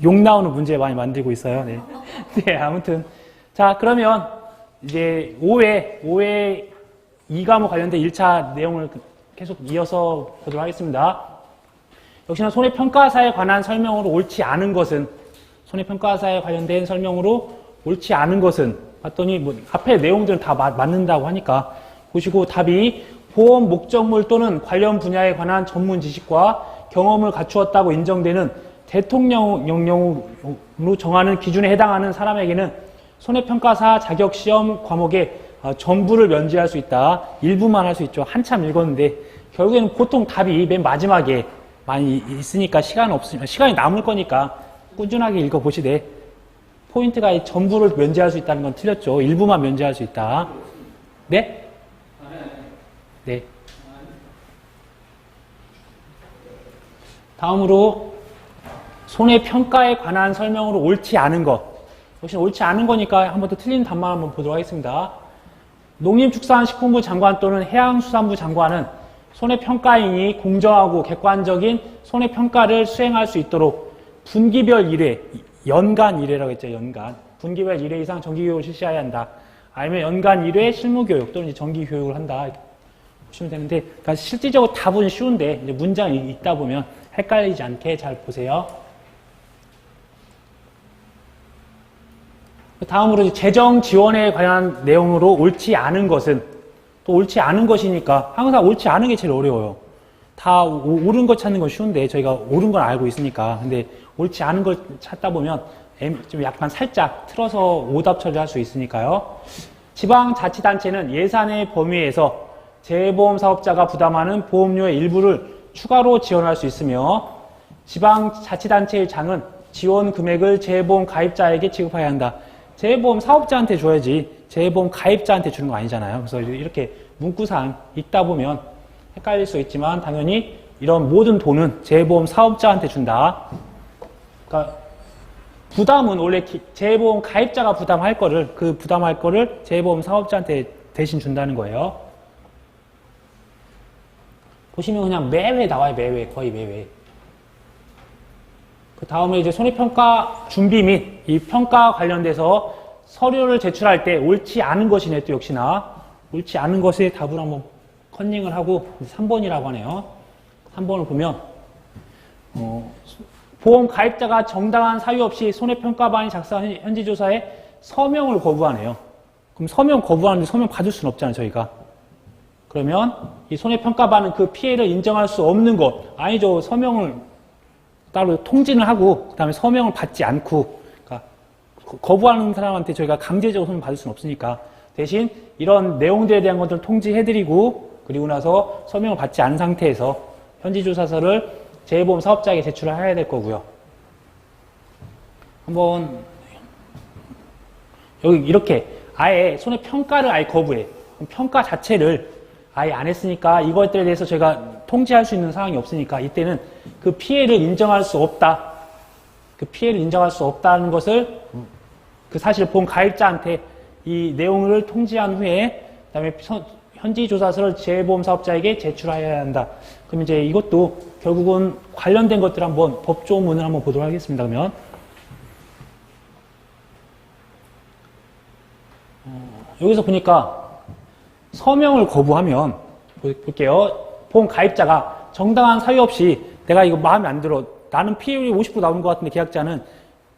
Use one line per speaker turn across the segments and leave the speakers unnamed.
욕 나오는 문제 많이 만들고 있어요. 네. 네, 아무튼. 자, 그러면 이제 5회 2과목 관련된 1차 내용을 계속 이어서 보도록 하겠습니다. 역시나 손해평가사에 관한 설명으로 옳지 않은 것은, 손해평가사에 관련된 설명으로 옳지 않은 것은, 봤더니 뭐 앞에 내용들은 다 맞는다고 하니까 보시고 답이 보험 목적물 또는 관련 분야에 관한 전문 지식과 경험을 갖추었다고 인정되는 대통령령으로 정하는 기준에 해당하는 사람에게는 손해평가사 자격시험 과목의 전부를 면제할 수 있다. 일부만 할 수 있죠. 한참 읽었는데 결국에는 보통 답이 맨 마지막에 많이 있으니까 시간이 남을 거니까 꾸준하게 읽어보시되 포인트가 이 전부를 면제할 수 있다는 건 틀렸죠. 일부만 면제할 수 있다. 네? 네. 다음으로 손해평가에 관한 설명으로 옳지 않은 것. 역시 옳지 않은 거니까 한 번 더 틀린 답만 한번 보도록 하겠습니다. 농림축산식품부 장관 또는 해양수산부 장관은 손해평가인이 공정하고 객관적인 손해평가를 수행할 수 있도록 분기별 1회, 연간 1회라고 했죠. 연간. 분기별 1회 이상 정기교육을 실시해야 한다. 아니면 연간 1회 실무교육 또는 정기교육을 한다. 보시면 되는데, 그러니까 실질적으로 답은 쉬운데 이제 문장이 읽다 보면 헷갈리지 않게 잘 보세요. 다음으로 재정 지원에 관한 내용으로 옳지 않은 것은, 또 옳지 않은 것이니까 항상 옳지 않은 게 제일 어려워요. 다 옳은 것 찾는 건 쉬운데 저희가 옳은 건 알고 있으니까. 근데 옳지 않은 걸 찾다 보면 좀 약간 살짝 틀어서 오답 처리할 수 있으니까요. 지방자치단체는 예산의 범위에서 재보험 사업자가 부담하는 보험료의 일부를 추가로 지원할 수 있으며 지방자치단체의 장은 지원 금액을 재보험 가입자에게 지급해야 한다. 재보험 사업자한테 줘야지 재보험 가입자한테 주는 거 아니잖아요. 그래서 이렇게 문구상 읽다 보면 헷갈릴 수 있지만 당연히 이런 모든 돈은 재보험 사업자한테 준다. 그러니까 부담은 원래 재보험 가입자가 부담할 거를, 그 부담할 거를 재보험 사업자한테 대신 준다는 거예요. 보시면 그냥 매회 나와요. 매회, 거의 매회. 그 다음에 이제 손해평가 준비 및 이 평가 관련돼서 서류를 제출할 때 옳지 않은 것이네. 또 역시나 옳지 않은 것의 답을 한번 컨닝을 하고 3번이라고 하네요. 3번을 보면 보험 가입자가 정당한 사유 없이 손해평가반이 작성한 현지조사에 서명을 거부하네요. 그럼 서명 거부하는데 서명 받을 수는 없잖아요. 저희가. 그러면 이 손해평가반은 그 피해를 인정할 수 없는 것, 아니죠. 서명을 따로 통지를 하고 그 다음에 서명을 받지 않고, 그러니까 거부하는 사람한테 저희가 강제적으로 서명 받을 수는 없으니까 대신 이런 내용들에 대한 것들을 통지해드리고 그리고 나서 서명을 받지 않은 상태에서 현지조사서를 재보험 사업자에게 제출을 해야 될 거고요. 한번 여기 이렇게 아예 손해평가를 아예 거부해. 평가 자체를 아예 안 했으니까 이것들에 대해서 제가 통지할 수 있는 상황이 없으니까 이때는 그 피해를 인정할 수 없다. 그 피해를 인정할 수 없다는 것을 그 사실 보험 가입자한테 이 내용을 통지한 후에 그다음에 현지조사서를 재보험 사업자에게 제출해야 한다. 그럼 이제 이것도 결국은 관련된 것들 한번 법조문을 한번 보도록 하겠습니다. 그러면 여기서 보니까 서명을 거부하면 볼게요. 보험 가입자가 정당한 사유 없이 내가 이거 마음에 안 들어. 나는 피해율이 50% 나오는 것 같은데 계약자는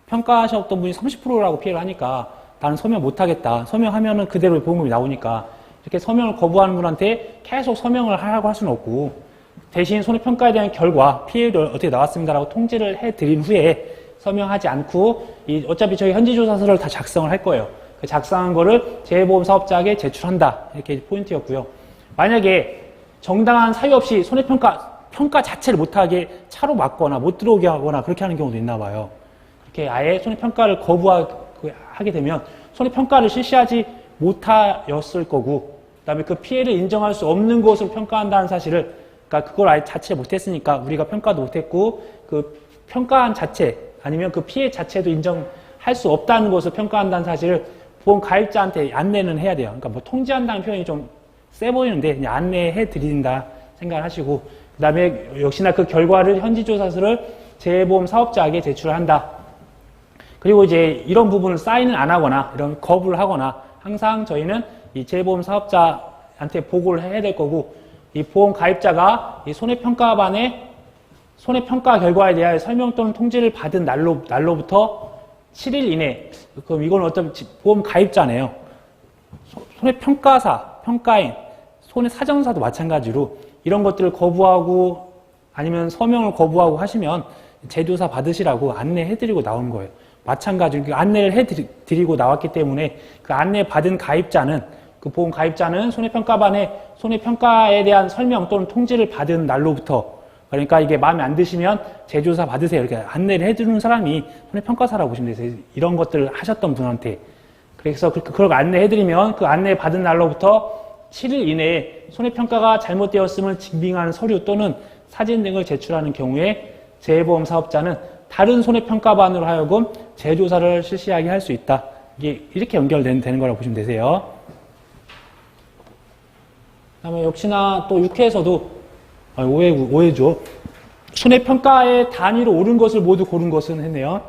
평가하셨던 분이 30%라고 피해를 하니까 나는 서명 못하겠다. 서명하면은 그대로 보험금이 나오니까 이렇게 서명을 거부하는 분한테 계속 서명을 하라고 할 수는 없고 대신 손해평가에 대한 결과 피해율이 어떻게 나왔습니다라고 통지를 해드린 후에 서명하지 않고 어차피 저희 현지조사서를 다 작성을 할 거예요. 그 작성한 거를 재보험 사업자에게 제출한다. 이렇게 포인트였고요. 만약에 정당한 사유 없이 평가 자체를 못하게 차로 막거나 못 들어오게 하거나 그렇게 하는 경우도 있나 봐요. 그렇게 아예 손해평가를 거부하게 되면 손해평가를 실시하지 못하였을 거고 그 다음에 그 피해를 인정할 수 없는 것으로 평가한다는 사실을, 그러니까 그걸 아예 자체 못했으니까 우리가 평가도 못했고 그 평가한 자체 아니면 그 피해 자체도 인정할 수 없다는 것을 평가한다는 사실을 보험 가입자한테 안내는 해야 돼요. 그러니까 뭐 통지한다는 표현이 좀 세 보이는데 그냥 안내해 드린다 생각을 하시고 그 다음에 역시나 그 결과를 현지조사서를 재보험 사업자에게 제출한다. 그리고 이제 이런 부분을 사인을 안 하거나 이런 거부를 하거나 항상 저희는 이 재보험 사업자한테 보고를 해야 될 거고, 이 보험 가입자가 이 손해평가반의 손해평가 결과에 대하여 설명 또는 통지를 받은 날로부터 7일 이내, 그럼 이건 어떤 보험 가입자네요. 손해평가사, 평가인, 손해사정사도 마찬가지로 이런 것들을 거부하고 아니면 서명을 거부하고 하시면 제조사 받으시라고 안내해드리고 나온 거예요. 마찬가지로 안내를 해드리고 나왔기 때문에 그 안내 받은 가입자는, 그 보험 가입자는 손해평가반의 손해평가에 대한 설명 또는 통지를 받은 날로부터, 그러니까 이게 마음에 안 드시면 제조사 받으세요, 이렇게 안내를 해주는 사람이 손해평가사라고 보시면 되세요. 이런 것들을 하셨던 분한테. 그래서 그걸 안내해드리면 그 안내 받은 날로부터 7일 이내에 손해평가가 잘못되었음을 증빙하는 서류 또는 사진 등을 제출하는 경우에 재보험 사업자는 다른 손해평가반으로 하여금 재조사를 실시하게 할 수 있다. 이게 이렇게 연결되는 거라고 보시면 되세요. 그 다음에 역시나 또 6회에서도 5회죠. 손해평가의 단위로 옳은 것을 모두 고른 것은 했네요.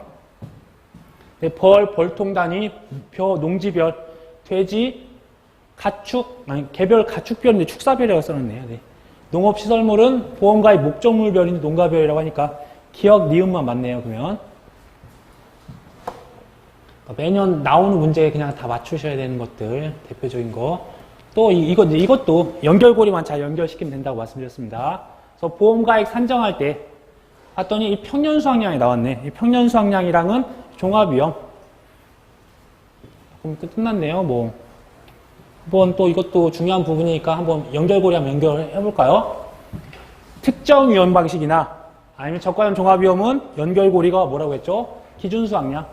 네, 벌통 단위, 벼, 농지별, 돼지, 가축, 개별 가축별인데 축사별이라고 써놨네요. 네. 농업시설물은 보험가입 목적물별인데 농가별이라고 하니까 기억, 니은만 맞네요, 그러면. 매년 나오는 문제에 그냥 다 맞추셔야 되는 것들, 대표적인 거. 또 이것도 연결고리만 잘 연결시키면 된다고 말씀드렸습니다. 그래서 보험가액 산정할 때 봤더니 이 평년수확량이 나왔네. 이 평년수확량이랑은 종합위험. 그럼 끝났네요, 뭐. 한번 또 이것도 중요한 부분이니까 한번 연결고리 한번 연결해 볼까요? 특정 위험 방식이나 아니면 저가형 종합위험은 연결고리가 뭐라고 했죠? 기준수확량.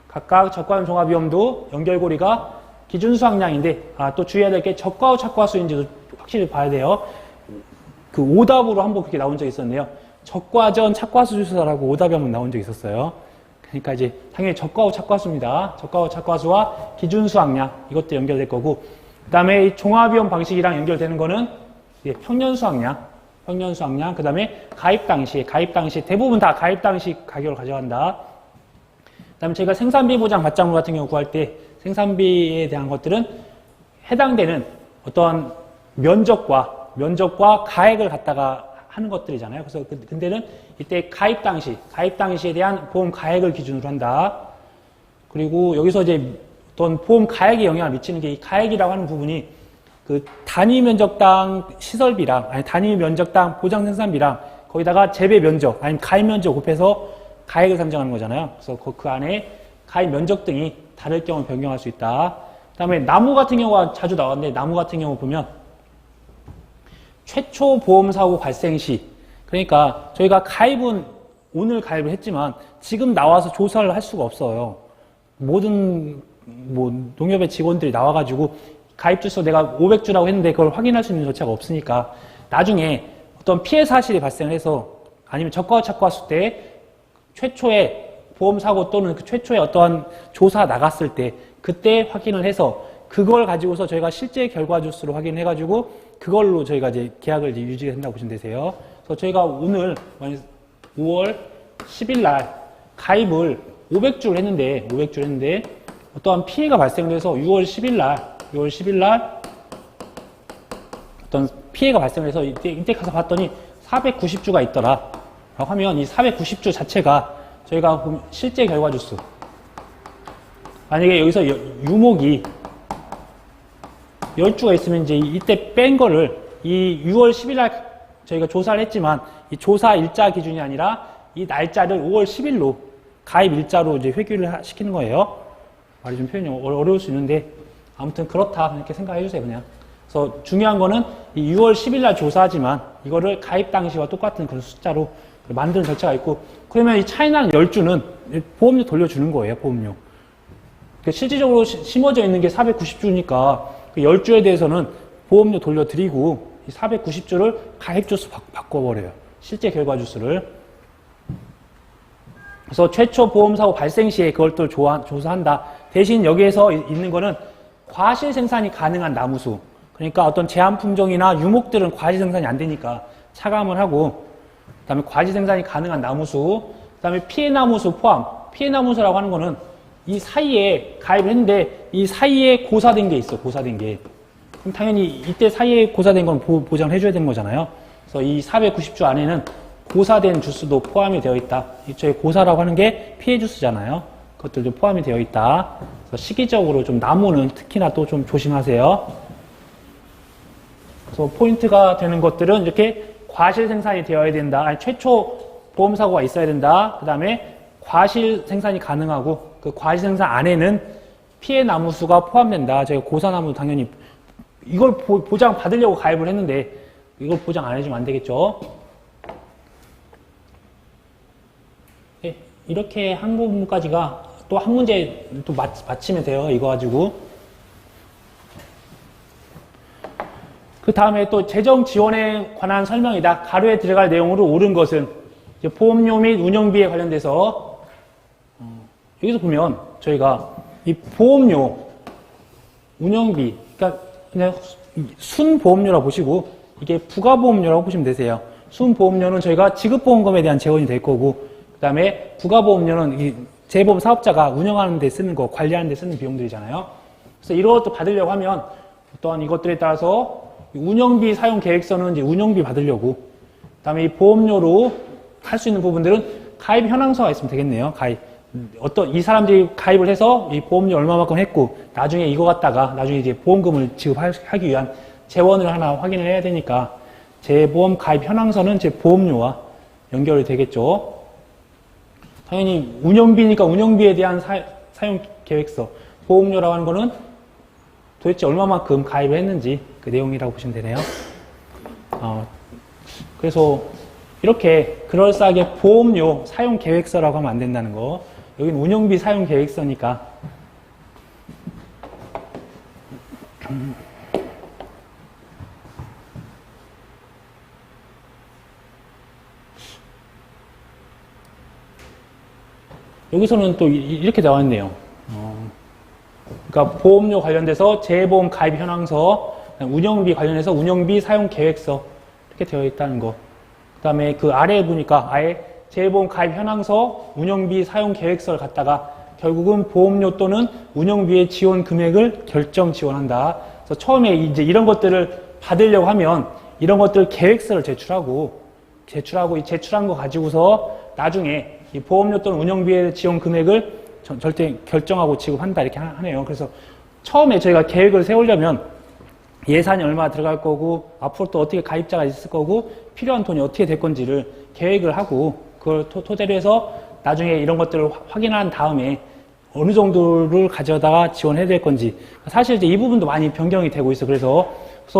각각 저가형 종합위험도 연결고리가 기준수확량인데, 또 주의해야 될 게 저가후 착과수인지도 확실히 봐야 돼요. 그 오답으로 한번 그렇게 나온 적이 있었네요. 저가전 착과수 주사라고 오답이 한번 나온 적이 있었어요. 그러니까 이제 당연히 저가후 착과수입니다. 저가후 착과수와 기준수확량, 이것도 연결될 거고, 그 다음에 이 종합위험 방식이랑 연결되는 거는 평년수확량, 그 다음에 가입 당시 대부분 다 가입 당시 가격을 가져간다. 그 다음에 저희가 생산비 보장 받장물 같은 경우 구할 때 생산비에 대한 것들은 해당되는 어떤 면적과 가액을 갖다가 하는 것들이잖아요. 그래서 근데는 이때 가입 당시에 대한 보험 가액을 기준으로 한다. 그리고 여기서 이제 어떤 보험 가액에 영향을 미치는 게 이 가액이라고 하는 부분이 그 단위 면적당 시설비랑, 아니 단위 면적당 보장 생산비랑 거기다가 재배 면적, 아니면 가입 면적 곱해서 가액을 산정하는 거잖아요. 그래서 그 안에 가입 면적 등이 다를 경우 변경할 수 있다. 그 다음에 나무 같은 경우가 자주 나왔는데, 나무 같은 경우 보면 최초 보험사고 발생 시, 그러니까 저희가 가입은 오늘 가입을 했지만 지금 나와서 조사를 할 수가 없어요. 모든 농협의 직원들이 나와가지고 가입 주소 내가 500주라고 했는데 그걸 확인할 수 있는 조차가 없으니까 나중에 어떤 피해 사실이 발생해서 아니면 저가 착과수 때 최초의 보험사고 또는 그 최초의 어떠한 조사 나갔을 때 그때 확인을 해서 그걸 가지고서 저희가 실제 결과 주수를 확인해가지고 그걸로 저희가 이제 계약을 이제 유지한다고 보시면 되세요. 그래서 저희가 오늘 5월 10일 날 가입을 500주를 했는데 어떠한 피해가 발생돼서 6월 10일 날 어떤 피해가 발생해서 이때 가서 봤더니 490주가 있더라 라고 하면 이 490주 자체가 저희가 실제 결과 주수, 만약에 여기서 유목이 10주가 있으면 이제 이때 뺀 거를 이 6월 10일 날 저희가 조사를 했지만 이 조사 일자 기준이 아니라 이 날짜를 5월 10일로 가입 일자로 이제 회귀를 시키는 거예요. 말이 좀 표현이 어려울 수 있는데 아무튼 그렇다 이렇게 생각해 주세요, 그냥. 그래서 중요한 거는 이 6월 10일 날 조사하지만 이거를 가입 당시와 똑같은 그런 숫자로 만드는 절차가 있고, 그러면 이 차이 나는 10주는 보험료 돌려주는 거예요, 보험료. 실질적으로 심어져 있는 게 490주니까 그 10주에 대해서는 보험료 돌려드리고 이 490주를 가입 주수 바꿔버려요. 실제 결과 주수를. 그래서 최초 보험사고 발생 시에 그걸 또 조사한다. 대신 여기에서 있는 거는 과실 생산이 가능한 나무수. 그러니까 어떤 제한 품종이나 유목들은 과실 생산이 안 되니까 차감을 하고, 그 다음에 과실 생산이 가능한 나무수, 그 다음에 피해 나무수 포함, 피해나무서라고 하는 거는 이 사이에 가입을 했는데 이 사이에 고사된 게 있어. 고사된 게. 그럼 당연히 이때 사이에 고사된 건 보장을 해줘야 되는 거잖아요. 그래서 이 490주 안에는 고사된 주스도 포함이 되어 있다. 저희 고사라고 하는 게 피해 주스잖아요. 그것들도 포함이 되어 있다. 그래서 시기적으로 좀 나무는 특히나 또 좀 조심하세요. 그래서 포인트가 되는 것들은 이렇게 과실 생산이 되어야 된다. 아니, 최초 보험사고가 있어야 된다. 그 다음에 과실 생산이 가능하고 그 과실 생산 안에는 피해 나무 수가 포함된다. 저희가 고사나무도 당연히 이걸 보장 받으려고 가입을 했는데 이걸 보장 안 해주면 안 되겠죠. 네, 이렇게 한 부분까지가 또 한 문제 또 맞히면 돼요. 이거 가지고. 그 다음에 또 재정 지원에 관한 설명이다. 가로에 들어갈 내용으로 옳은 것은 이제 보험료 및 운영비에 관련돼서 여기서 보면 저희가 이 보험료, 운영비, 그러니까 그냥 순보험료라고 보시고 이게 부가보험료라고 보시면 되세요. 순보험료는 저희가 지급보험금에 대한 재원이 될 거고 그 다음에 부가보험료는 이 재보험 사업자가 운영하는 데 쓰는 거, 관리하는 데 쓰는 비용들이잖아요. 그래서 이런 것도 받으려고 하면 어떠한 이것들에 따라서 운영비 사용 계획서는 이제 운영비 받으려고 그 다음에 이 보험료로 할 수 있는 부분들은 가입 현황서가 있으면 되겠네요. 가입. 이 사람들이 가입을 해서 이 보험료 얼마만큼 했고 나중에 이거 갖다가 나중에 이제 보험금을 지급하기 위한 재원을 하나 확인을 해야 되니까 재보험 가입 현황서는 제 보험료와 연결이 되겠죠. 당연히 운영비니까 운영비에 대한 사용 계획서, 보험료라고 하는 거는 도대체 얼마만큼 가입을 했는지 그 내용이라고 보시면 되네요. 그래서 이렇게 그럴싸하게 보험료 사용 계획서라고 하면 안 된다는 거. 여기는 운영비 사용 계획서니까. 여기서는 또 이렇게 나와 있네요. 그러니까 보험료 관련돼서 재보험 가입 현황서, 운영비 관련해서 운영비 사용 계획서 이렇게 되어 있다는 거. 그 다음에 그 아래에 보니까 아예 재보험 가입 현황서, 운영비 사용 계획서를 갖다가 결국은 보험료 또는 운영비의 지원 금액을 결정 지원한다. 그래서 처음에 이제 이런 것들을 받으려고 하면 이런 것들 계획서를 제출하고 이 제출한 거 가지고서 나중에 이 보험료 또는 운영비의 지원 금액을 절대 결정하고 지급한다 이렇게 하네요. 그래서 처음에 저희가 계획을 세우려면 예산이 얼마 들어갈 거고 앞으로 또 어떻게 가입자가 있을 거고 필요한 돈이 어떻게 될 건지를 계획을 하고 그걸 토대로 해서 나중에 이런 것들을 확인한 다음에 어느 정도를 가져다가 지원해야 될 건지 사실 이제 이 부분도 많이 변경이 되고 있어. 그래서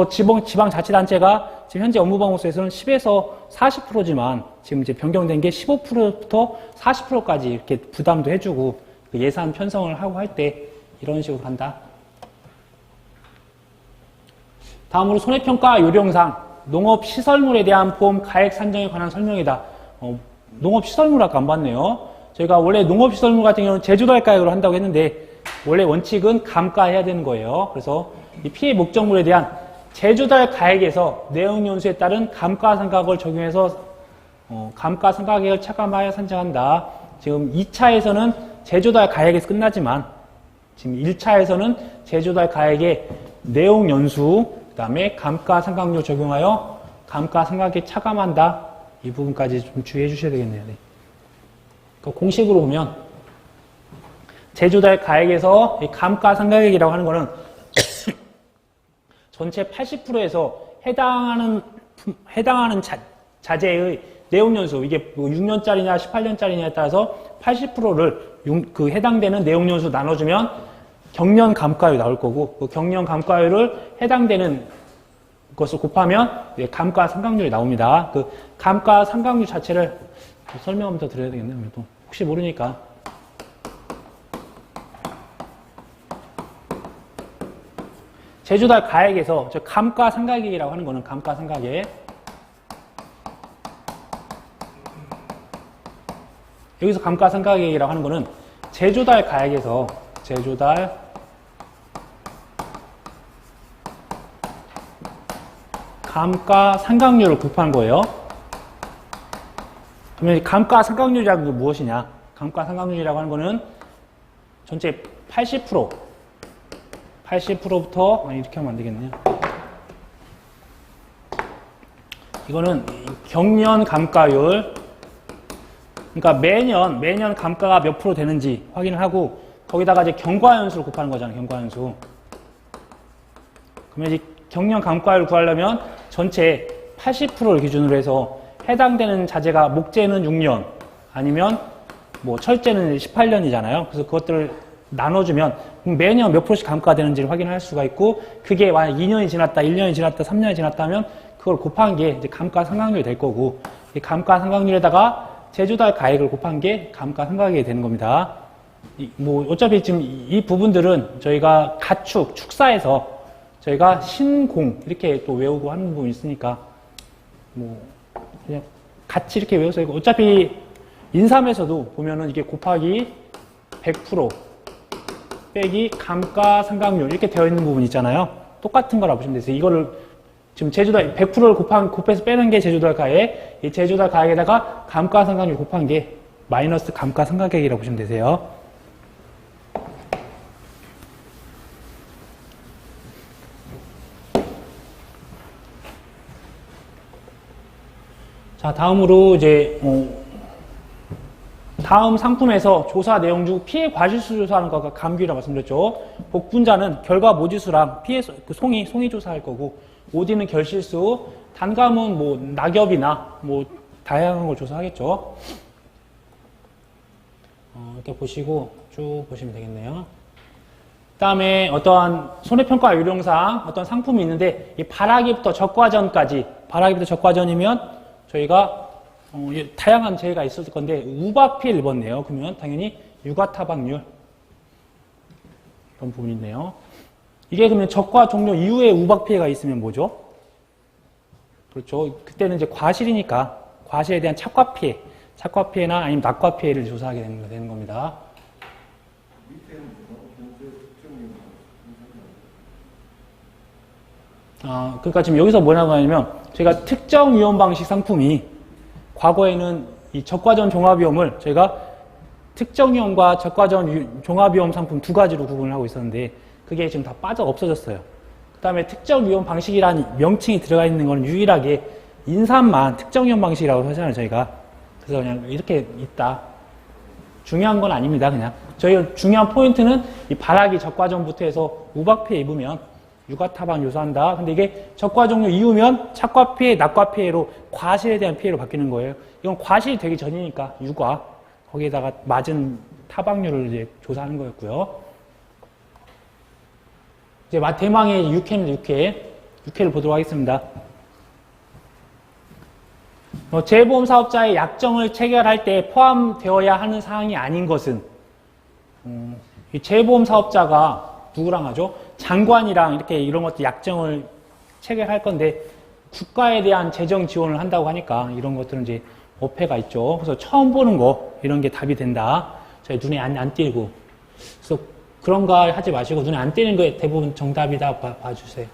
지방자치단체가 지금 현재 업무방법서에서는 10에서 40%지만 지금 이제 변경된 게 15%부터 40%까지 이렇게 부담도 해주고 그 예산 편성을 하고 할 때 이런 식으로 간다. 다음으로 손해평가 요령상 농업시설물에 대한 보험 가액 산정에 관한 설명이다. 농업시설물 아까 안 봤네요. 저희가 원래 농업시설물 같은 경우는 제조달 가액으로 한다고 했는데 원래 원칙은 감가해야 되는 거예요. 그래서 이 피해 목적물에 대한 제조달 가액에서 내용연수에 따른 감가상각을 적용해서 감가상각액을 차감하여 산정한다. 지금 2차에서는 제조달 가액에서 끝나지만 지금 1차에서는 제조달 가액의 내용연수 그 다음에 감가상각료 적용하여 감가상각액 차감한다. 이 부분까지 좀 주의해 주셔야 되겠네요. 네. 그러니까 공식으로 보면 제조달 가액에서 감가상각액이라고 하는 거는 전체 80%에서 해당하는 자재의 내용연수 이게 6년짜리냐 18년짜리냐에 따라서 80%를 해당되는 내용연수 나눠주면 경년 감가율 나올 거고 그 경년 감가율을 해당되는 것을 곱하면 감가상각률이 나옵니다. 그 감가상각률 자체를 설명하면 더 드려야 되겠네요. 또 혹시 모르니까. 제조달 가액에서 저 감가상각액이라고 하는 거는 감가상각액 여기서 감가상각액이라고 하는 거는 제조달 가액에서 제조달 감가상각률을 곱한 거예요. 그러면 감가상각률이라는 게 무엇이냐? 감가상각률이라고 하는 거는 전체 80%부터 이렇게 하면 안 되겠네요. 이거는 경년 감가율. 그러니까 매년 감가가 몇 프로 되는지 확인을 하고 거기다가 이제 경과연수를 곱하는 거잖아요. 경과연수. 그러면 이제 경년 감가율 구하려면 전체 80%를 기준으로 해서 해당되는 자재가 목재는 6년 아니면 뭐 철제는 18년이잖아요. 그래서 그것들을 나눠주면 매년 몇 프로씩 감가가 되는지를 확인할 수가 있고 그게 만약 2년이 지났다, 1년이 지났다, 3년이 지났다 하면 그걸 곱한 게 이제 감가상각률이 될 거고 이 감가상각률에다가 제조달 가액을 곱한 게 감가상각액이 되는 겁니다. 뭐 어차피 지금 이 부분들은 저희가 가축, 축사에서 저희가 신공 이렇게 또 외우고 하는 부분이 있으니까 뭐 그냥 같이 이렇게 외워서 어차피 인삼에서도 보면은 이게 곱하기 100% 빼기 감가상각률 이렇게 되어 있는 부분 있잖아요. 똑같은 거라 보시면 되세요. 이거를 지금 제조달 100%를 곱해서 빼는 게 제조달 가액, 이 제조달 가액에다가 감가상각률 곱한 게 마이너스 감가상각액이라고 보시면 되세요. 자, 다음으로 이제 다음 상품에서 조사 내용 중 피해 과실수 조사하는 거가 감규라고 말씀드렸죠. 복분자는 결과 모지수랑 피해 그 송이 조사할 거고, 오디는 결실수, 단감은 뭐 낙엽이나 뭐 다양한 걸 조사하겠죠. 이렇게 보시고 쭉 보시면 되겠네요. 그다음에 어떠한 손해평가 요령상 어떤 상품이 있는데 이 발하기부터 적과전까지, 발하기부터 적과전이면 저희가 다양한 재해가 있을 건데 우박 피해를 입었네요. 그러면 당연히 유가타박률 그런 부분이 있네요. 이게 그러면 적과 종료 이후에 우박 피해가 있으면 뭐죠? 그렇죠. 그때는 이제 과실이니까 과실에 대한 착과 피해나 아니면 낙과 피해를 조사하게 되는 겁니다. 그러니까 지금 여기서 뭐라고 하냐면 저희가 특정 위험 방식 상품이 과거에는 이 적과전 종합위험을 저희가 특정 위험과 적과전 종합위험 상품 두 가지로 구분을 하고 있었는데 그게 지금 다 없어졌어요. 그 다음에 특정 위험 방식이라는 명칭이 들어가 있는 건 유일하게 인삼만 특정 위험 방식이라고 하잖아요, 저희가. 그래서 그냥 이렇게 있다. 중요한 건 아닙니다, 그냥. 저희 중요한 포인트는 이 발하기 적과전부터 해서 우박 피해 입으면 유가타박 요소한다. 근데 이게 적과 종료 이후면 착과 피해, 낙과 피해로 과실에 대한 피해로 바뀌는 거예요. 이건 과실이 되기 전이니까 유가 거기에다가 맞은 타박률을 이제 조사하는 거였고요. 이제 대망의 6회입니다. 6회를 보도록 하겠습니다. 재보험 사업자의 약정을 체결할 때 포함되어야 하는 사항이 아닌 것은 이 재보험 사업자가 누구랑 하죠? 장관이랑 이렇게 이런 것도 약정을 체결할 건데 국가에 대한 재정 지원을 한다고 하니까 이런 것들은 이제 어폐가 있죠. 그래서 처음 보는 거 이런 게 답이 된다. 저희 눈에 안 띄고. 그래서 그런 거 하지 마시고 눈에 안 띄는 거에 대부분 정답이다 봐주세요.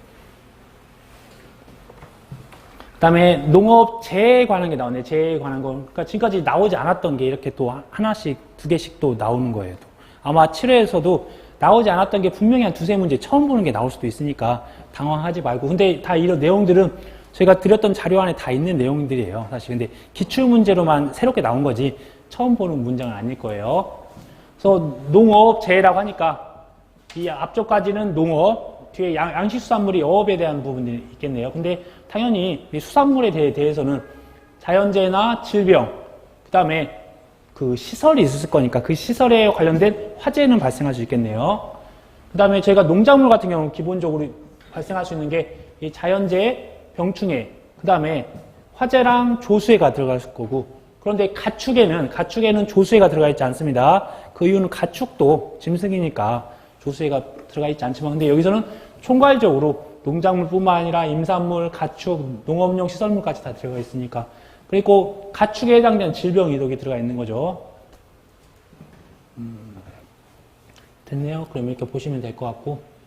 그 다음에 농업재해에 관한 게 나오네. 재해에 관한 거. 그러니까 지금까지 나오지 않았던 게 이렇게 또 하나씩, 두 개씩 또 나오는 거예요. 아마 7회에서도 나오지 않았던 게 분명히 한 두세 문제 처음 보는 게 나올 수도 있으니까 당황하지 말고. 근데 다 이런 내용들은 저희가 드렸던 자료 안에 다 있는 내용들이에요. 사실. 근데 기출문제로만 새롭게 나온 거지 처음 보는 문장은 아닐 거예요. 그래서 농업재해라고 하니까 이 앞쪽까지는 농업, 뒤에 양식수산물이 어업에 대한 부분이 있겠네요. 근데 당연히 이 수산물에 대해서는 자연재해나 질병, 그 다음에 그 시설이 있을 거니까 그 시설에 관련된 화재는 발생할 수 있겠네요. 그 다음에 저희가 농작물 같은 경우는 기본적으로 발생할 수 있는 게 이 자연재해, 병충해, 그 다음에 화재랑 조수해가 들어갈 거고, 그런데 가축에는 조수해가 들어가 있지 않습니다. 그 이유는 가축도 짐승이니까 조수해가 들어가 있지 않지만, 근데 여기서는 총괄적으로 농작물뿐만 아니라 임산물, 가축, 농업용 시설물까지 다 들어가 있으니까. 그리고 가축에 해당되는 질병 이독이 들어가 있는 거죠. 됐네요. 그럼 이렇게 보시면 될 것 같고.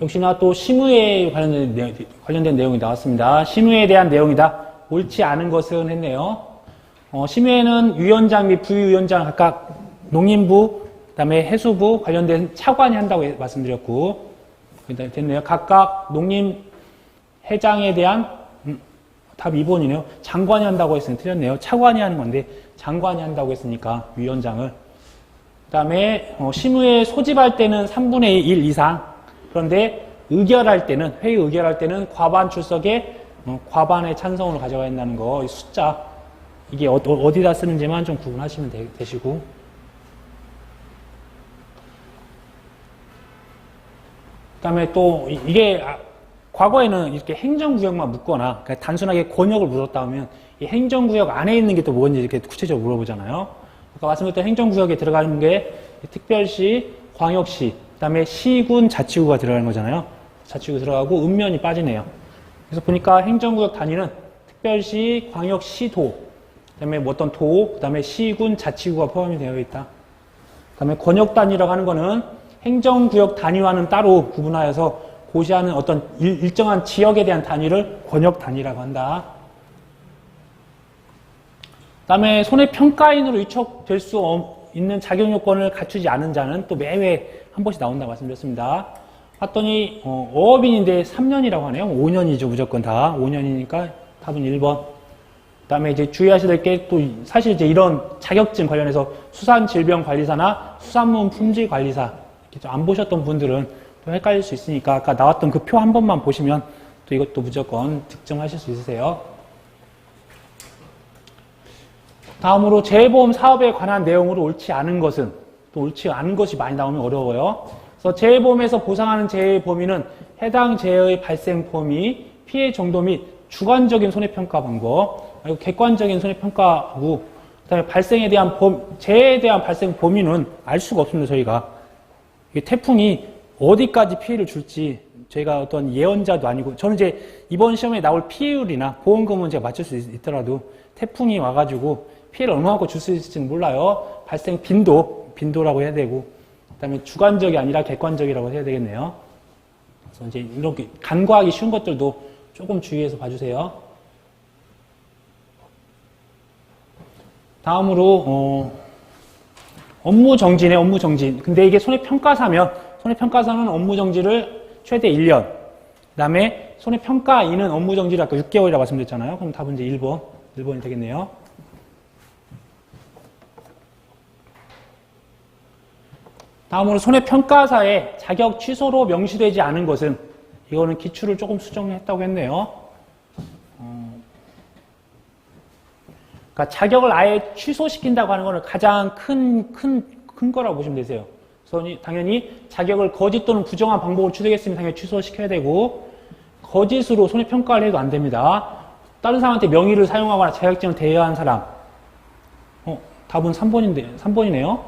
역시나 또 심의에 관련된 내용이 나왔습니다. 심의에 대한 내용이다. 옳지 않은 것은 했네요. 심의에는 위원장 및 부위원장 각각 농림부, 그다음에 해수부 관련된 차관이 한다고 말씀드렸고, 됐네요. 각각 농림회장에 대한 답 2번이네요. 장관이 한다고 했으니 틀렸네요. 차관이 하는 건데 장관이 한다고 했으니까 위원장을. 그다음에 심의에 소집할 때는 3분의 1 이상. 그런데 의결할 때는 회의 의결할 때는 과반 출석에 과반의 찬성으로 가져가야 한다는 거. 이 숫자 이게 어디다 쓰는지만 좀 구분하시면 되시고. 그다음에 또 이게 과거에는 이렇게 행정구역만 묻거나 그러니까 단순하게 권역을 물었다 하면 이 행정구역 안에 있는 게 또 뭔지 이렇게 구체적으로 물어보잖아요. 아까 말씀드렸던 행정구역에 들어가는 게 특별시, 광역시, 그다음에 시군, 자치구가 들어가는 거잖아요. 자치구 들어가고 읍면이 빠지네요. 그래서 보니까 행정구역 단위는 특별시, 광역시도, 그다음에 뭐 어떤 도, 그다음에 시군, 자치구가 포함이 되어 있다. 그다음에 권역 단위라고 하는 거는 행정구역 단위와는 따로 구분하여서 고시하는 어떤 일정한 지역에 대한 단위를 권역 단위라고 한다. 그다음에 손해평가인으로 위촉될 수 있는 자격 요건을 갖추지 않은 자는 또 매회 한 번씩 나온다고 말씀드렸습니다. 봤더니 어업인인데 3년이라고 하네요. 5년이죠. 무조건 다. 5년이니까 답은 1번. 그다음에 이제 주의하셔야 될 게 또 사실 이제 이런 자격증 관련해서 수산질병관리사나 수산물 품질관리사 이렇게 좀 안 보셨던 분들은 또 헷갈릴 수 있으니까 아까 나왔던 그 표 한 번만 보시면 또 이것도 무조건 득점하실 수 있으세요. 다음으로 재해보험 사업에 관한 내용으로 옳지 않은 것은 또 옳지 않은 것이 많이 나오면 어려워요. 그래서 재해보험에서 보상하는 재해의 범위는 해당 재해의 발생 범위, 피해 정도 및 주관적인 손해평가 방법, 그리고 객관적인 손해평가고, 그다음에 발생에 대한 재해에 대한 발생 범위는 알 수가 없습니다. 저희가 태풍이 어디까지 피해를 줄지 저희가 어떤 예언자도 아니고, 저는 이제 이번 시험에 나올 피해율이나 보험금은 제가 맞출 수 있더라도 태풍이 와가지고 피해를 얼마만큼 줄 수 있을지는 몰라요. 발생 빈도라고 해야 되고, 그다음에 주관적이 아니라 객관적이라고 해야 되겠네요. 그래서 이제 이렇게 간과하기 쉬운 것들도 조금 주의해서 봐주세요. 다음으로 업무 정지네. 업무 정지. 근데 이게 손해평가사면 손해평가사는 업무 정지를 최대 1년. 그다음에 손해평가인은 업무 정지를 아까 6개월이라고 말씀드렸잖아요. 그럼 답은 이제 1번이 되겠네요. 다음으로 손해평가사의 자격 취소로 명시되지 않은 것은, 이거는 기출을 조금 수정했다고 했네요. 그러니까 자격을 아예 취소시킨다고 하는 것은 가장 큰 거라고 보시면 되세요. 그래서 당연히 자격을 거짓 또는 부정한 방법으로 취소했으면 당연히 취소시켜야 되고, 거짓으로 손해평가를 해도 안 됩니다. 다른 사람한테 명의를 사용하거나 자격증을 대여한 사람. 답은 3번이네요.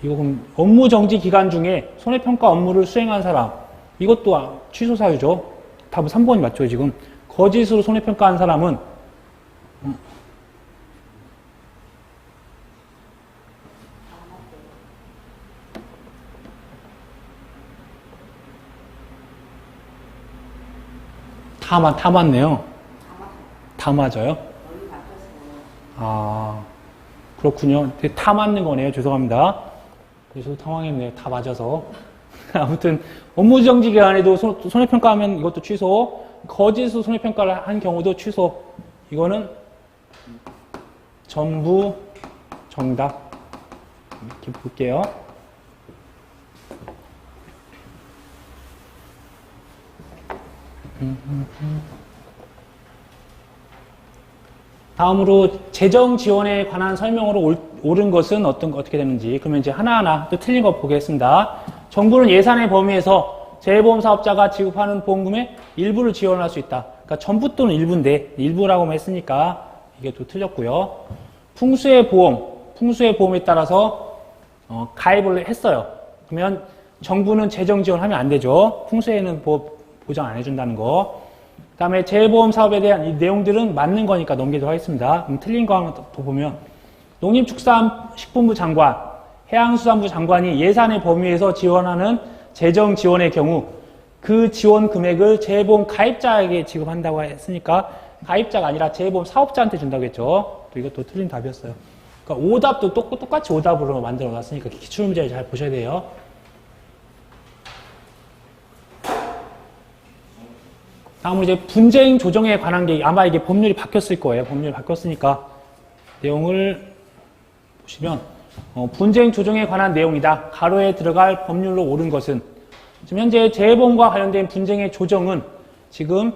이거 그럼 업무 정지 기간 중에 손해평가 업무를 수행한 사람, 이것도 취소 사유죠. 답은 3번이 맞죠. 지금 거짓으로 손해평가한 사람은 다 맞네요. 다 맞아요? 아, 그렇군요. 다 맞는 거네요. 죄송합니다. 그래서 당황했네요. 다 맞아서. 아무튼 업무 정지 기간에도 손해평가하면 이것도 취소, 거짓으로 손해평가를 한 경우도 취소. 이거는 전부 정답. 이렇게 볼게요. 다음으로 재정 지원에 관한 설명으로 옳은 것은 어떻게 되는지, 그러면 이제 하나하나 또 틀린 거 보겠습니다. 정부는 예산의 범위에서 재해보험 사업자가 지급하는 보험금의 일부를 지원할 수 있다. 그러니까 전부 또는 일부인데 일부라고만 했으니까 이게 또 틀렸고요. 풍수의 보험에 따라서 가입을 했어요. 그러면 정부는 재정 지원하면 안 되죠. 풍수에는 보장 안 해준다는 거. 그 다음에 재해보험 사업에 대한 이 내용들은 맞는 거니까 넘기도록 하겠습니다. 그럼 틀린 거 하나 더 보면, 농림축산식품부 장관, 해양수산부 장관이 예산의 범위에서 지원하는 재정 지원의 경우 그 지원 금액을 재해보험 가입자에게 지급한다고 했으니까 가입자가 아니라 재보험 사업자한테 준다고 했죠. 또 이것도 틀린 답이었어요. 그러니까 오답도 똑같이 오답으로 만들어 놨으니까 기출문제를 잘 보셔야 돼요. 다음으로 이제 분쟁 조정에 관한 게 아마 이게 법률이 바뀌었을 거예요. 법률이 바뀌었으니까 내용을 보시면 분쟁 조정에 관한 내용이다. 가로에 들어갈 법률로 옳은 것은 지금 현재 재보험과 관련된 분쟁의 조정은 지금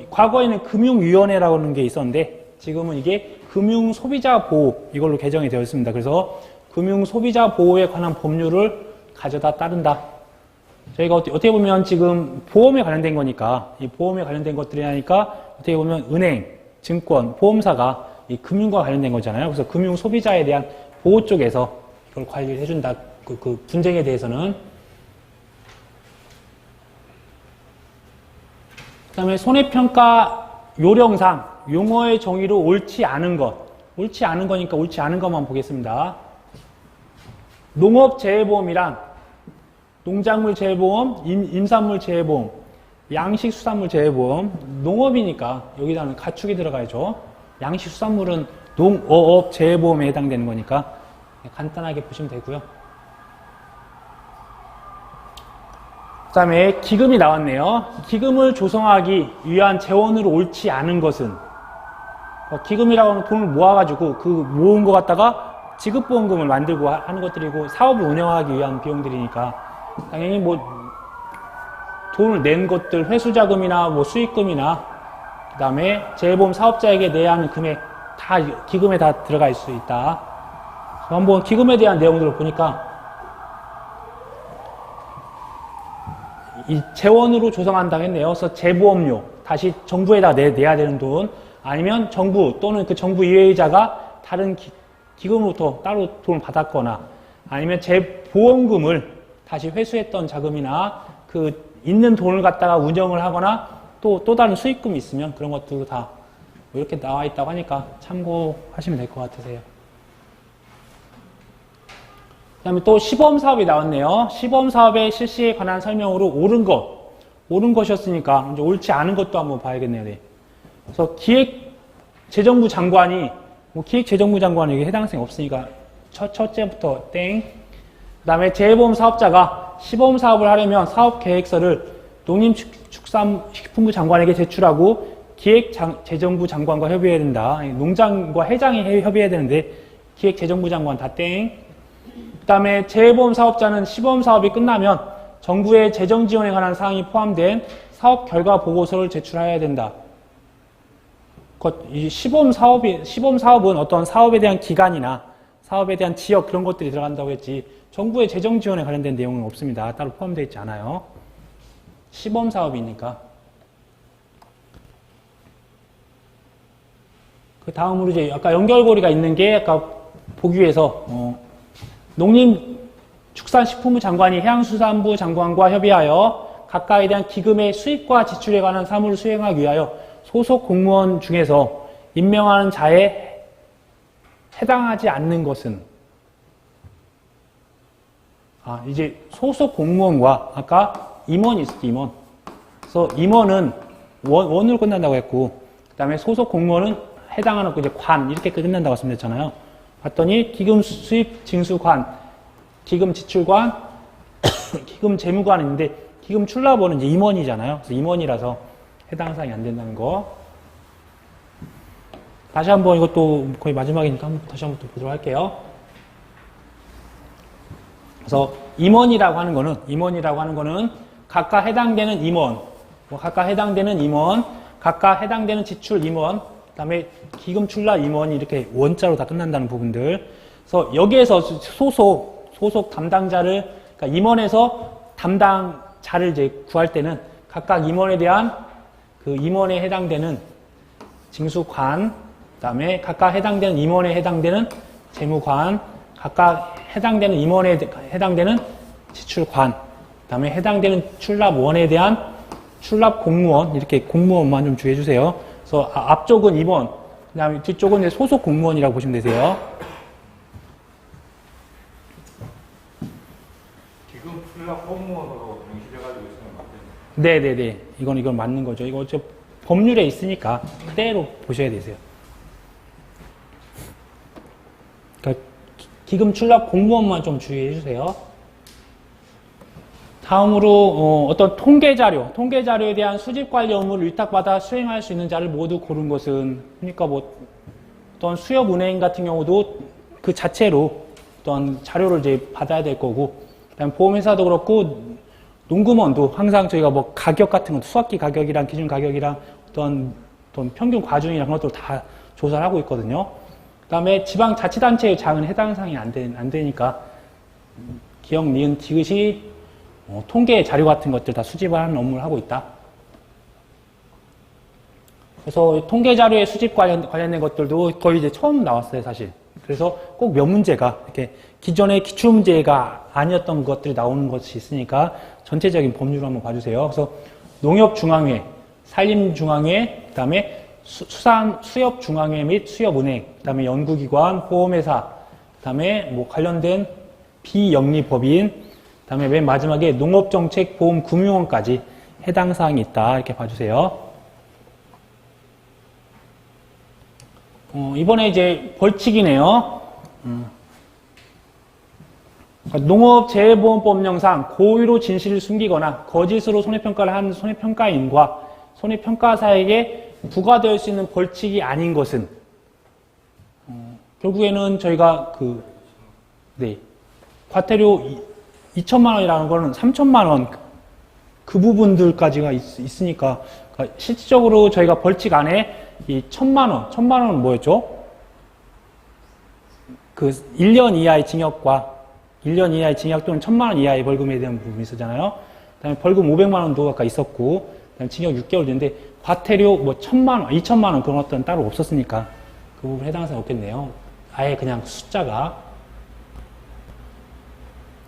과거에는 금융위원회라고 하는 게 있었는데 지금은 이게 금융소비자보호 이걸로 개정이 되어 있습니다. 그래서 금융소비자보호에 관한 법률을 가져다 따른다. 저희가 어떻게 보면 지금 보험에 관련된 거니까 이 보험에 관련된 것들이니까 어떻게 보면 은행, 증권, 보험사가 이 금융과 관련된 거잖아요. 그래서 금융 소비자에 대한 보호 쪽에서 이걸 관리를 해준다. 그 분쟁에 대해서는. 그 다음에 손해평가 요령상 용어의 정의로 옳지 않은 것. 옳지 않은 거니까 옳지 않은 것만 보겠습니다. 농업재해보험이란 농작물 재해보험, 임산물 재해보험, 양식수산물 재해보험, 농업이니까 여기다는 가축이 들어가야죠. 양식수산물은 농어업 재해보험에 해당되는 거니까 간단하게 보시면 되고요. 그 다음에 기금이 나왔네요. 기금을 조성하기 위한 재원으로 옳지 않은 것은 기금이라고 하면 돈을 모아가지고 그 모은 거 갖다가 지급보험금을 만들고 하는 것들이고 사업을 운영하기 위한 비용들이니까 당연히 뭐 돈을 낸 것들 회수자금이나 뭐 수익금이나 그 다음에 재해보험 사업자에게 내야 하는 금액 다 기금에 다 들어갈 수 있다. 한번 기금에 대한 내용들을 보니까 이 재원으로 조성한다고 했네요. 그래서 재보험료 다시 정부에다 내야 되는 돈 아니면 정부 또는 그 정부 이해자가 다른 기금으로부터 따로 돈을 받았거나 아니면 재보험금을 다시 회수했던 자금이나 그 있는 돈을 갖다가 운영을 하거나 또 다른 수익금이 있으면 그런 것들도 다 이렇게 나와 있다고 하니까 참고하시면 될 것 같으세요. 그 다음에 또 시범사업이 나왔네요. 시범사업의 실시에 관한 설명으로 옳은 것이었으니까 이제 옳지 않은 것도 한번 봐야겠네요. 네. 그래서 기획재정부 장관이 기획재정부 장관은 여기 해당성이 없으니까 첫째부터 땡. 그 다음에 재해보험 사업자가 시범사업을 하려면 사업계획서를 농림축산식품부 장관에게 제출하고 기획재정부 장관과 협의해야 된다. 농장과 회장이 협의해야 되는데 기획재정부 장관 다 땡. 그 다음에 재해보험 사업자는 시범사업이 끝나면 정부의 재정지원에 관한 사항이 포함된 사업 결과 보고서를 제출해야 된다. 이 시범사업은 어떤 사업에 대한 기간이나 사업에 대한 지역 그런 것들이 들어간다고 했지 정부의 재정 지원에 관련된 내용은 없습니다. 따로 포함되어 있지 않아요. 시범사업이니까. 그 다음으로 이제 아까 연결고리가 있는 게 아까 보기 위해서 농림축산식품부 장관이 해양수산부 장관과 협의하여 각각에 대한 기금의 수입과 지출에 관한 사무를 수행하기 위하여 소속 공무원 중에서 임명하는 자에 해당하지 않는 것은 이제 소속 공무원과 아까 임원이 있었죠. 임원. 그래서 임원은 원으로 끝난다고 했고 그 다음에 소속 공무원은 해당하는 이제 관 이렇게 끝난다고 말씀드렸잖아요. 봤더니 기금 수입 징수관, 기금 지출관, 기금 재무관이 있는데 기금 출납원은 이제 임원이잖아요. 그래서 임원이라서 해당 사항이 안 된다는 거. 다시 한번 이것도 거의 마지막이니까 다시 한번 또 보도록 할게요. 그래서 임원이라고 하는 거는 각각 해당되는 임원, 각각 해당되는 지출 임원, 그다음에 기금 출납 임원이 이렇게 원자로 다 끝난다는 부분들. 그래서 여기에서 소속 담당자를 그러니까 임원에서 담당자를 이제 구할 때는 각각 임원에 대한 그 임원에 해당되는 징수관, 그다음에 각각 해당되는 임원에 해당되는 재무관, 각각 해당되는 임원에 해당되는 지출관, 그다음에 해당되는 출납원에 대한 출납 공무원, 이렇게 공무원만 좀 주의해 주세요. 그래서 앞쪽은 임원, 그다음에 뒤쪽은 이제 소속 공무원이라고 보시면 되세요.
출납 공무원으로 명시돼가지고 있으면 맞겠네.
네네네. 이건 맞는 거죠. 이거 법률에 있으니까 그대로 보셔야 되세요. 그러니까 기금 출납 공무원만 좀 주의해 주세요. 다음으로 어떤 통계 자료에 대한 수집 관리 업무를 위탁받아 수행할 수 있는 자를 모두 고른 것은, 그러니까 뭐 어떤 수협은행 같은 경우도 그 자체로 어떤 자료를 이제 받아야 될 거고, 그다음에 보험회사도 그렇고 농구먼도 항상 저희가 뭐 가격 같은 거, 수학기 가격이랑 기준 가격이랑 어떤 평균 과중이랑 그런 것들 다 조사를 하고 있거든요. 그다음에 지방자치단체의 장은 해당 사항이 안 되니까 기억, 니은, 디귿이 통계 자료 같은 것들 다 수집하는 업무를 하고 있다. 그래서 통계 자료의 수집 관련된 것들도 거의 이제 처음 나왔어요, 사실. 그래서 꼭 몇 문제가 이렇게 기존의 기출 문제가 아니었던 것들이 나오는 것이 있으니까 전체적인 법률을 한번 봐주세요. 그래서 농협중앙회, 산림중앙회, 그다음에 수협중앙회 및 수협은행, 그다음에 연구기관, 보험회사, 그다음에 뭐 관련된 비영리법인, 그다음에 맨 마지막에 농업정책보험금융원까지 해당 사항이 있다, 이렇게 봐주세요. 이번에 이제 벌칙이네요. 농업재해보험법령상 고의로 진실을 숨기거나 거짓으로 손해평가를 한 손해평가인과 손해평가사에게 부과될 수 있는 벌칙이 아닌 것은, 결국에는 저희가 과태료 2천만 원이라는 거는 3천만 원 그 부분들까지가 있으니까, 그러니까 실질적으로 저희가 벌칙 안에 이 1,000만 원은 뭐였죠? 그 1년 이하의 징역과 1년 이하의 징역 또는 1,000만 원 이하의 벌금에 대한 부분이 있었잖아요. 그다음에 벌금 500만 원도 아까 있었고, 그다음에 징역 6개월 됐는데 과태료 뭐 1,000만 원, 2천만 원 그런 것들은 따로 없었으니까 그 부분 해당할 수 없겠네요. 아예 그냥 숫자가.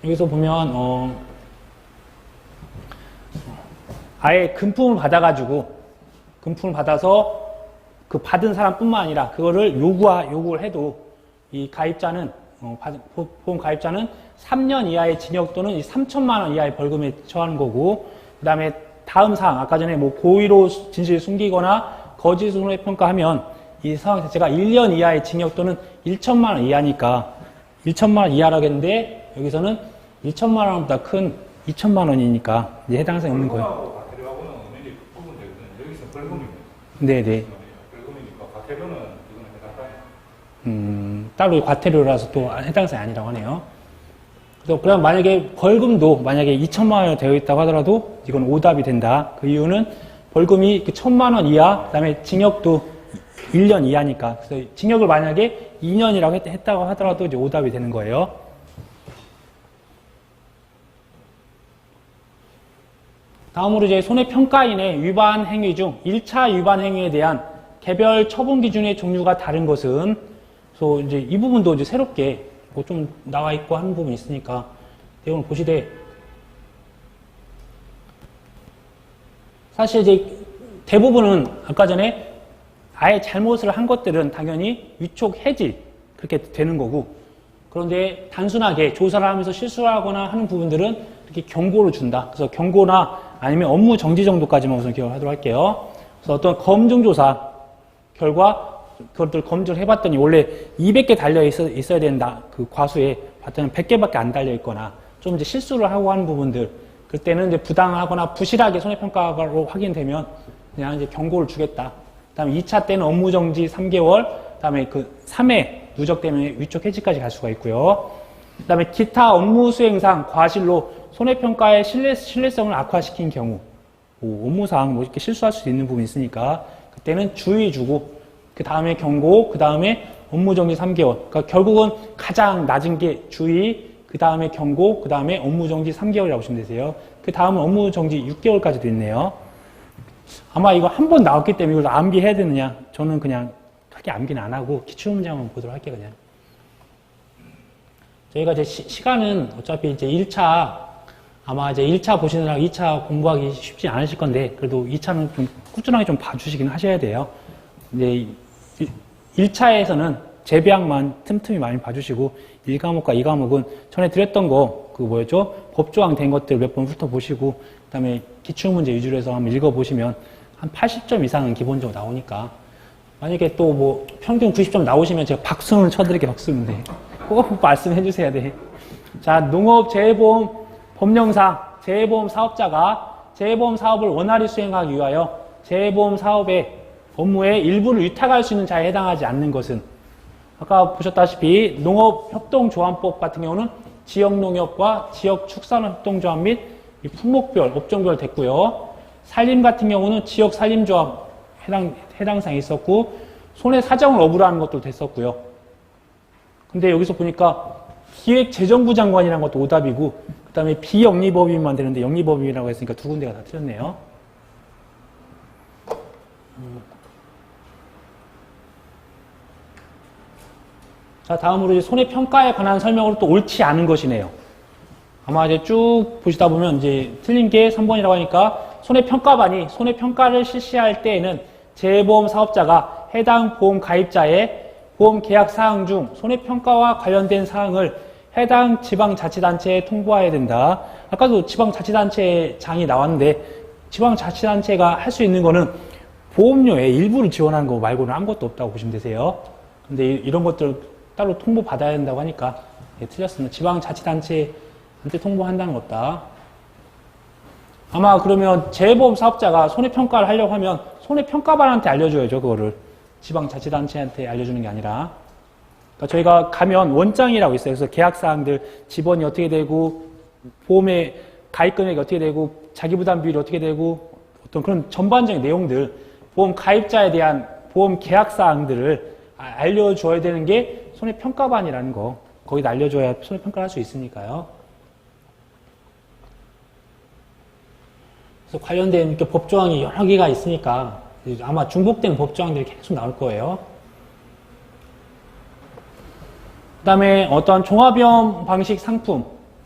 여기서 보면 아예 금품을 받아서 그 받은 사람뿐만 아니라 그거를 요구를 해도 이 가입자는 보험 가입자는 3년 이하의 징역 또는 3천만 원 이하의 벌금에 처하는 거고, 그 다음에 다음 사항, 아까 전에 뭐 고의로 진실을 숨기거나 거짓 손해평가하면 이 상황 자체가 1년 이하의 징역 또는 1천만 원 이하니까 1천만 원 이하라고 했는데 여기서는 1천만 원보다 큰 2천만 원이니까 이제 해당 사항이 없는 거예요.
과태료하고는 엄연히 구분되거든요. 여기서 벌금입니다.
네네.
벌금이니까 과태료는 이거는 해당사항.
따로 과태료라서 또 해당 사항이 아니라고 하네요. 그래서 그럼 만약에 벌금도 만약에 2천만 원이 되어 있다고 하더라도 이건 오답이 된다. 그 이유는 벌금이 1,000만 원 이하, 그다음에 징역도 1년 이하니까. 그래서 징역을 만약에 2년이라고 했다고 하더라도 이제 오답이 되는 거예요. 다음으로 이제 손해평가인의 위반 행위 중 1차 위반 행위에 대한 개별 처분 기준의 종류가 다른 것은, 그래서 이제 이 부분도 이제 새롭게 뭐 좀 나와 있고 하는 부분이 있으니까 내용을 보시되, 사실 이제 대부분은 아까 전에 아예 잘못을 한 것들은 당연히 위촉 해지 그렇게 되는 거고, 그런데 단순하게 조사를 하면서 실수를 하거나 하는 부분들은 이렇게 경고를 준다. 그래서 경고나 아니면 업무 정지 정도까지만 우선 기억을 하도록 할게요. 그래서 어떤 검증조사 결과 그것들 검증을 해봤더니 원래 200개 달려 있어야 되는 그 과수에 봤더니 100개밖에 안 달려 있거나 좀 이제 실수를 하고 하는 부분들, 그때는 이제 부당하거나 부실하게 손해평가로 확인되면 그냥 이제 경고를 주겠다. 그다음에 2차 때는 업무 정지 3개월, 그다음에 그 3회 누적 때문에 위촉 해지까지 갈 수가 있고요. 그다음에 기타 업무 수행상 과실로 손해평가의 신뢰성을 악화시킨 경우, 업무상 뭐 이렇게 실수할 수 있는 부분이 있으니까 그때는 주의 주고, 그 다음에 경고, 그 다음에 업무 정지 3개월. 그러니까 결국은 가장 낮은 게 주의, 그 다음에 경고, 그 다음에 업무 정지 3개월이라고 보시면 되세요. 그 다음은 업무 정지 6개월까지도 있네요. 아마 이거 한 번 나왔기 때문에 이걸 암기해야 되느냐? 저는 그냥 크게 암기는 안 하고 기출문제만 보도록 할게요, 그냥. 저희가 이제 시간은 어차피 이제 1차, 아마 이제 1차 보시느라 2차 공부하기 쉽지 않으실 건데, 그래도 2차는 좀 꾸준하게 좀 봐주시긴 하셔야 돼요. 이제 1차에서는 재배학만 틈틈이 많이 봐주시고, 1과목과 2과목은 전에 드렸던 거, 그 뭐였죠? 법조항 된 것들 몇 번 훑어보시고, 그 다음에 기출문제 위주로 해서 한번 읽어보시면 한 80점 이상은 기본적으로 나오니까. 만약에 또 뭐 평균 90점 나오시면 제가 박수는 쳐드릴게요, 박수인데. 꼭 말씀해 주셔야 돼. 자, 농업재해보험 법령상 재해보험 사업자가 재해보험 사업을 원활히 수행하기 위하여 재해보험 사업의 업무의 일부를 위탁할 수 있는 자에 해당하지 않는 것은 아까 보셨다시피 농업협동조합법 같은 경우는 지역농협과 지역축산협동조합 및 품목별, 업종별 됐고요. 산림 같은 경우는 지역산림조합 해당 사항이 있었고 손해 사정을 어부로 하는 것도 됐었고요. 근데 여기서 보니까 기획재정부 장관이라는 것도 오답이고 그 다음에 비영리법인만 되는데 영리법인이라고 했으니까 두 군데가 다 틀렸네요. 자, 다음으로 이제 손해평가에 관한 설명으로 또 옳지 않은 것이네요. 아마 이제 쭉 보시다 보면 이제 틀린 게 3번이라고 하니까 손해평가반이 손해평가를 실시할 때에는 재해보험 사업자가 해당 보험 가입자의 보험 계약 사항 중 손해평가와 관련된 사항을 해당 지방자치단체에 통보해야 된다. 아까도 지방자치단체 장이 나왔는데 지방자치단체가 할 수 있는 거는 보험료의 일부를 지원하는 거 말고는 아무것도 없다고 보시면 되세요. 근데 이런 것들 따로 통보받아야 된다고 하니까 틀렸습니다. 지방자치단체한테 통보한다는 것다. 아마 그러면 재해보험 사업자가 손해평가를 하려고 하면 손해평가반한테 알려줘야죠. 그거를 지방자치단체한테 알려주는 게 아니라. 그러니까 저희가 가면 원장이라고 있어요. 그래서 계약사항들 지번이 어떻게 되고 보험의 가입금액이 어떻게 되고 자기부담 비율이 어떻게 되고 어떤 그런 전반적인 내용들 보험 가입자에 대한 보험 계약사항들을 알려줘야 되는 게 손해평가반이라는 거. 거기다 알려줘야 손해평가를 할 수 있으니까요. 그래서 관련된 이렇게 법조항이 여러 개가 있으니까 아마 중복되는 법조항들이 계속 나올 거예요. 그 다음에 어떤 종합위험 방식 상품,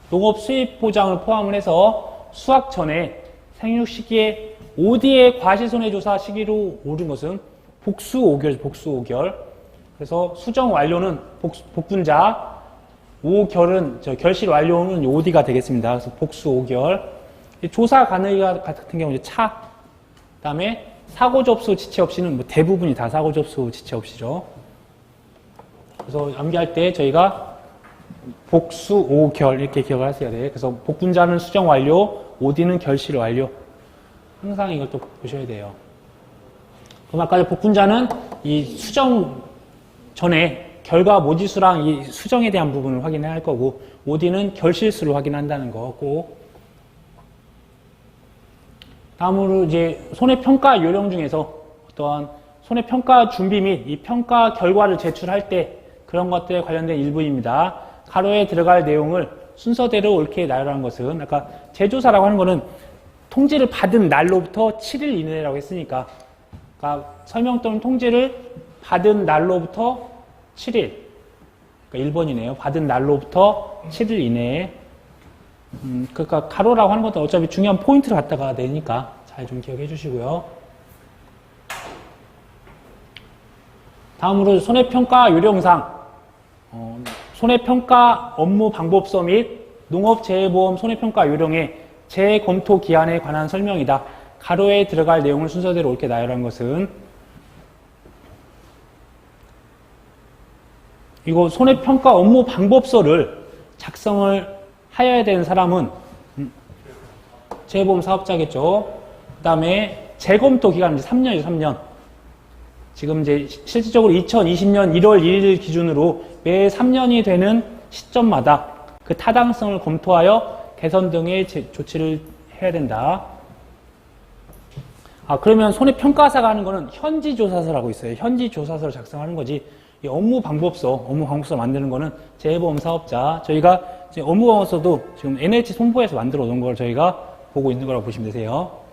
농업 수입 보장을 포함을 해서 수확 전에 생육 시기에 OD의 과실손해조사 시기로 오른 것은 복수 5개월, 복수 5개월. 그래서 수정 완료는 복분자, 5결은, 결실 완료는 OD가 되겠습니다. 그래서 복수 5개월. 조사 가능이가 같은 경우 이제 차. 그 다음에 사고 접수 지체 없이는 뭐 대부분이 다 사고 접수 지체 없이죠. 그래서 암기할 때 저희가 복수 5결 이렇게 기억을 하셔야 돼요. 그래서 복분자는 수정 완료, OD는 결실 완료. 항상 이걸 또 보셔야 돼요. 그럼 아까 복분자는 이 수정 전에 결과 모지수랑 이 수정에 대한 부분을 확인해야 할 거고 OD는 결실수를 확인한다는 거고 다음으로 이제 손해평가 요령 중에서 어떠한 손해평가 준비 및 이 평가 결과를 제출할 때 그런 것들에 관련된 일부입니다. 가로에 들어갈 내용을 순서대로 옳게 나열한 것은 아까 재조사라고 하는 거는 통지를 받은 날로부터 7일 이내라고 했으니까 그러니까 설명 또는 통지를 받은 날로부터 7일 그러니까 1번이네요. 받은 날로부터 7일 이내에 그러니까 가로라고 하는 것도 어차피 중요한 포인트를 갖다가 내니까 잘 좀 기억해 주시고요. 다음으로 손해평가 요령상 손해평가 업무 방법서 및 농업재해보험 손해평가 요령의 재검토 기한에 관한 설명이다. 가로에 들어갈 내용을 순서대로 옳게 나열한 것은 이거 손해평가 업무 방법서를 작성을 하여야 되는 사람은 재해보험 사업자겠죠. 그 다음에 재검토 기간은 이제 3년이죠, 3년. 지금 이제 실질적으로 2020년 1월 1일 기준으로 매 3년이 되는 시점마다 그 타당성을 검토하여 개선 등의 조치를 해야 된다. 그러면 손해평가사가 하는 거는 현지조사서라고 있어요. 현지조사서를 작성하는 거지. 이 업무방법서 만드는 거는 재해보험 사업자. 저희가 이제 업무방법서도 지금 NH 손보에서 만들어 놓은 걸 저희가 보고 있는 거라고 보시면 되세요.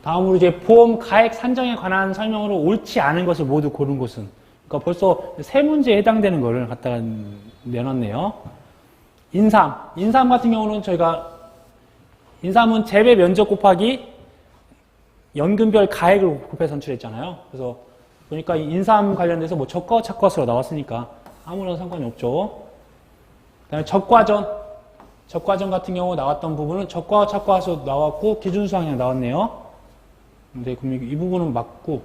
다음으로 이제 보험 가액 산정에 관한 설명으로 옳지 않은 것을 모두 고른 것은 그러니까 벌써 세 문제에 해당되는 거를 갖다가 내놨네요. 인삼 같은 경우는 저희가 인삼은 재배 면적 곱하기 연금별 가액을 곱해 산출했잖아요. 그래서 보니까 인삼 관련돼서 뭐 적과 착과수로 나왔으니까 아무런 상관이 없죠. 그다음에 적과전 적과점 같은 경우 나왔던 부분은 적과 착과수 나왔고 기준수학량 나왔네요. 네, 그럼 이 부분은 맞고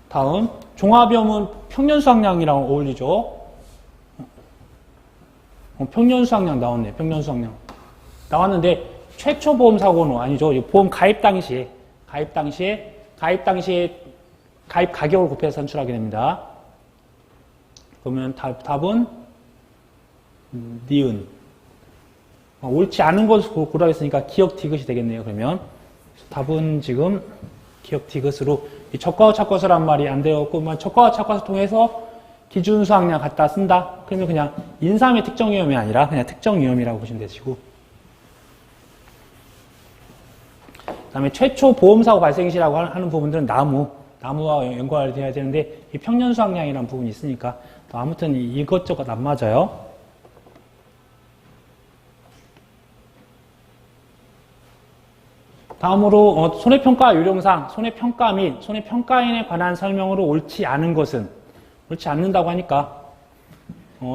다음 종합위험은 평년수학량이랑 어울리죠. 평년수학량 나왔네. 평년수학량 나왔는데 최초 보험 사고는 아니죠. 보험 가입 당시에 가입 가격을 곱해서 산출하게 됩니다. 그러면 답은 니은. 옳지 않은 것을 고르라 했으니까 기억 디귿이 되겠네요. 그러면 답은 지금 기억 디귿으로 적과와 착과수란 말이 안 되었고 적과와 착과수 통해서 기준수학량 갖다 쓴다. 그러면 그냥 인삼의 특정 위험이 아니라 그냥 특정 위험이라고 보시면 되시고. 그 다음에 최초 보험사고 발생시라고 하는 부분들은 나무와 연관이 되어야 되는데 이 평년수학량이라는 부분이 있으니까 아무튼 이것저것 안 맞아요. 다음으로 손해평가 요령상 손해평가 및 손해평가인에 관한 설명으로 옳지 않은 것은 옳지 않는다고 하니까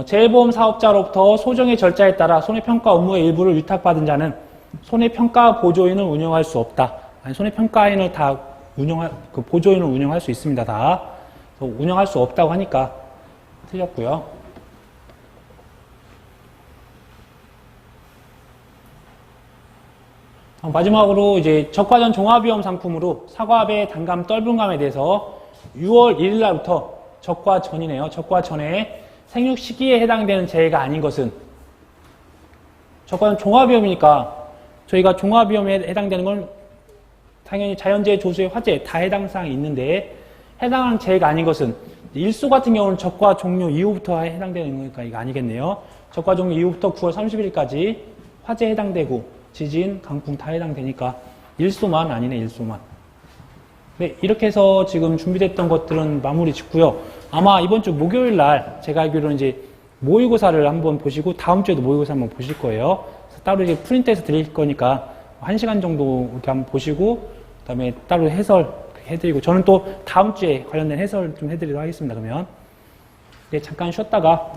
재보험 사업자로부터 소정의 절차에 따라 손해평가 업무의 일부를 위탁받은 자는 손해평가 보조인을 운영할 수 없다. 아니, 손해평가인을 다 보조인을 운영할 수 있습니다. 다 운영할 수 없다고 하니까 틀렸고요. 마지막으로 이제 적과전 종합위험 상품으로 사과배, 단감, 떫은감에 대해서 6월 1일 날부터 적과전이네요. 적과전에 생육 시기에 해당되는 재해가 아닌 것은 적과전 종합위험이니까 저희가 종합위험에 해당되는 건 당연히 자연재해, 조수의 화재 다 해당 사항이 있는데 해당하는 재해가 아닌 것은 일수 같은 경우는 적과 종료 이후부터 해당되는 거니까 이거 아니겠네요. 적과 종료 이후부터 9월 30일까지 화재에 해당되고 지진, 강풍 다 해당되니까 일수만 아니네. 일수만. 네, 이렇게 해서 지금 준비됐던 것들은 마무리 짓고요. 아마 이번 주 목요일 날 제가 알기로는 이제 모의고사를 한번 보시고 다음 주에도 모의고사 한번 보실 거예요. 그래서 따로 이제 프린트해서 드릴 거니까 1시간 정도 이렇게 한번 보시고 그다음에 따로 해설 해드리고 저는 또 다음 주에 관련된 해설 좀 해드리도록 하겠습니다. 그러면 네, 잠깐 쉬었다가